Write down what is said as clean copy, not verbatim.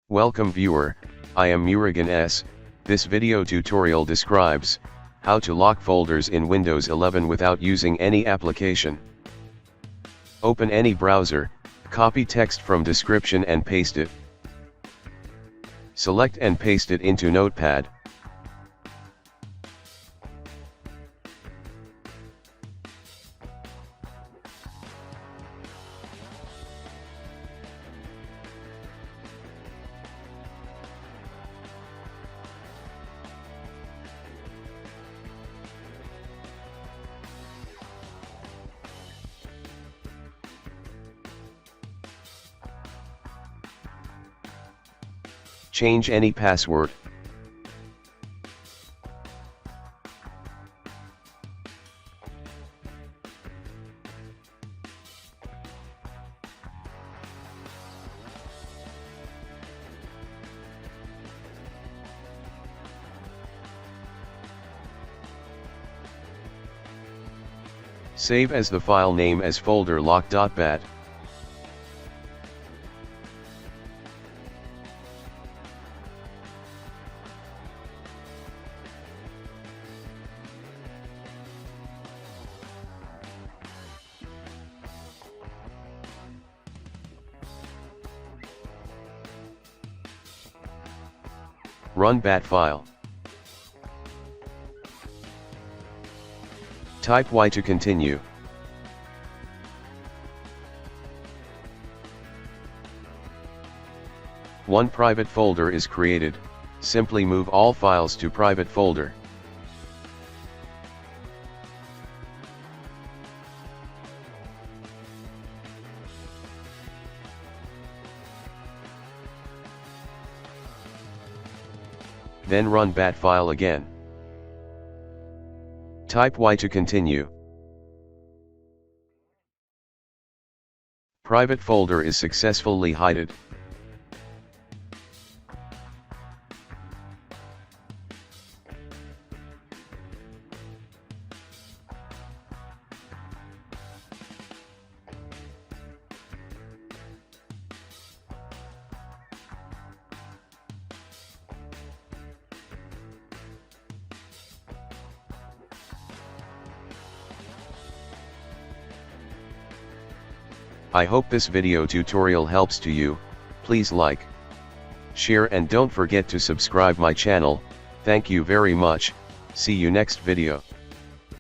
Welcome viewer, I am Murugan S. This video tutorial describes how to lock folders in Windows 11 without using any application. Open any browser, copy text from description and paste it. Select and paste it into Notepad. Change any password. Save as the file name as folder lock.bat. Run bat file. Type Y to continue. One private folder is created. Simply move all files to private folder. Then run bat file again. Type Y to continue. Private folder is successfully hidden. I hope this video tutorial helps to you. Please like, share and don't forget to subscribe my channel. Thank you very much. See you next video.